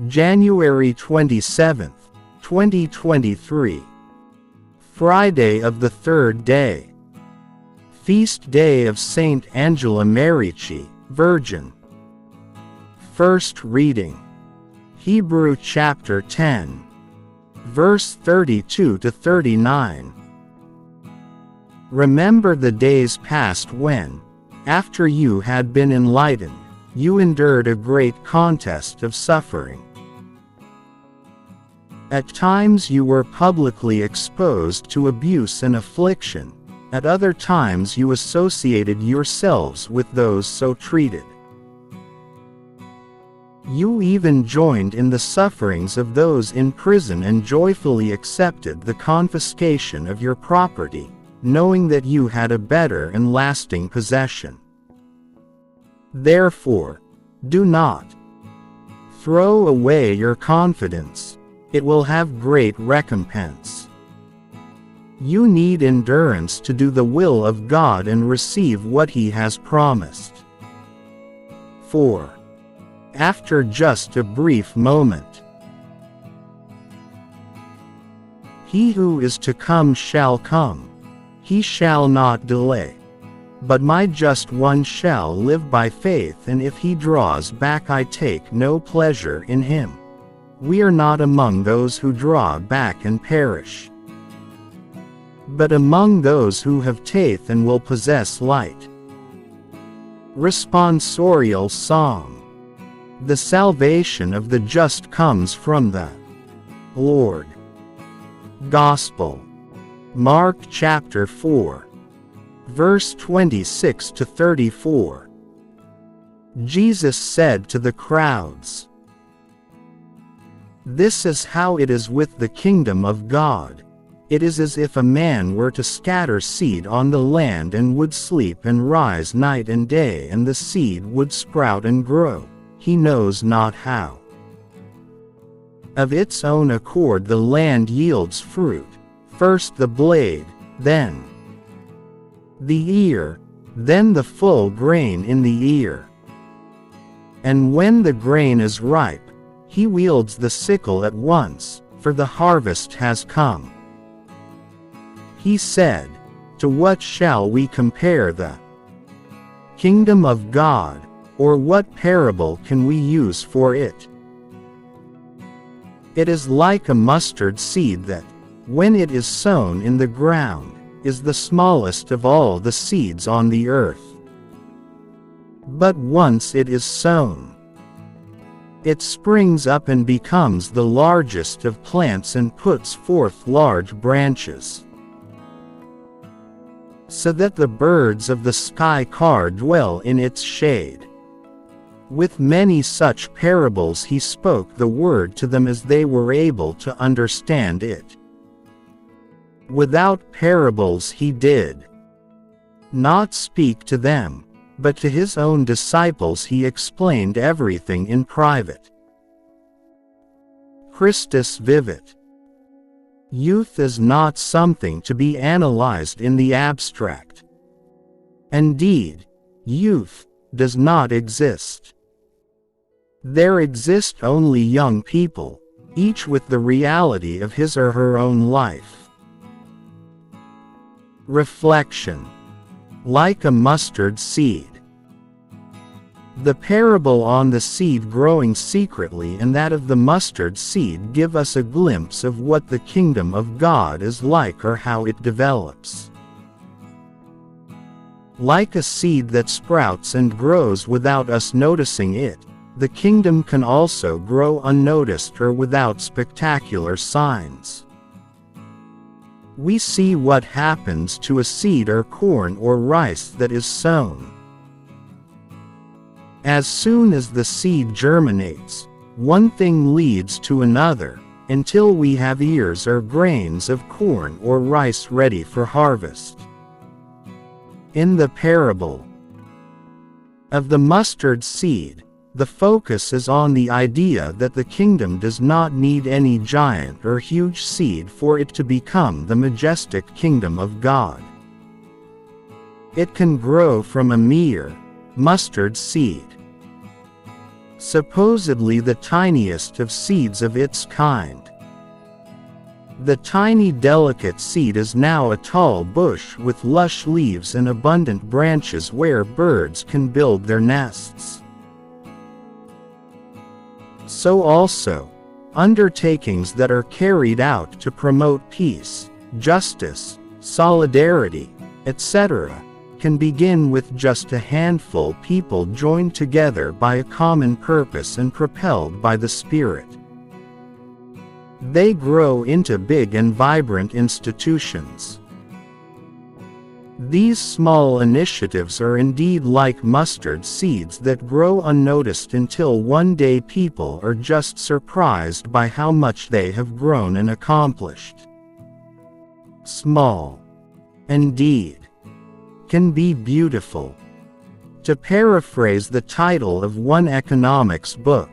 January 27th, 2023. Friday of the third day. Feast day of Saint Angela Merici, Virgin. First reading. Hebrew chapter 10. Verse 32 to 39. Remember the days past when, after you had been enlightened, you endured a great contest of suffering. At times you were publicly exposed to abuse and affliction, at other times you associated yourselves with those so treated. You even joined in the sufferings of those in prison and joyfully accepted the confiscation of your property, knowing that you had a better and lasting possession. Therefore, do not throw away your confidence. It will have great recompense. You need endurance to do the will of God and receive what He has promised. 4. After just a brief moment. He who is to come shall come. He shall not delay. But my just one shall live by faith, and if he draws back I take no pleasure in him. We are not among those who draw back and perish, but among those who have faith and will possess light. Responsorial Psalm. The salvation of the just comes from the Lord. Gospel. Mark chapter 4. Verse 26 to 34. Jesus said to the crowds, "This is how it is with the kingdom of God. It is as if a man were to scatter seed on the land and would sleep and rise night and day, and the seed would sprout and grow, he knows not how. Of its own accord the land yields fruit, first the blade, then the ear, then the full grain in the ear. And when the grain is ripe, he wields the sickle at once, for the harvest has come." He said, "To what shall we compare the kingdom of God, or what parable can we use for it? It is like a mustard seed that, when it is sown in the ground, is the smallest of all the seeds on the earth. But once it is sown, it springs up and becomes the largest of plants and puts forth large branches, so that the birds of the sky dwell in its shade." With many such parables he spoke the word to them as they were able to understand it. Without parables he did not speak to them, but to his own disciples he explained everything in private. Christus vivit. Youth is not something to be analyzed in the abstract. Indeed, youth does not exist. There exist only young people, each with the reality of his or her own life. Reflection. Like a mustard seed. The parable on the seed growing secretly and that of the mustard seed give us a glimpse of what the kingdom of God is like or how it develops. Like a seed that sprouts and grows without us noticing it, the kingdom can also grow unnoticed or without spectacular signs. We see what happens to a seed or corn or rice that is sown. As soon as the seed germinates, one thing leads to another, until we have ears or grains of corn or rice ready for harvest. In the parable of the mustard seed, the focus is on the idea that the kingdom does not need any giant or huge seed for it to become the majestic kingdom of God. It can grow from a mere mustard seed. supposedly the tiniest of seeds of its kind. The tiny delicate seed is now a tall bush with lush leaves and abundant branches where birds can build their nests. So also, undertakings that are carried out to promote peace, justice, solidarity, etc., can begin with just a handful people joined together by a common purpose and propelled by the Spirit. They grow into big and vibrant institutions. These small initiatives are indeed like mustard seeds that grow unnoticed until one day people are just surprised by how much they have grown and accomplished. Small, indeed, can be beautiful. To paraphrase the title of one economics book,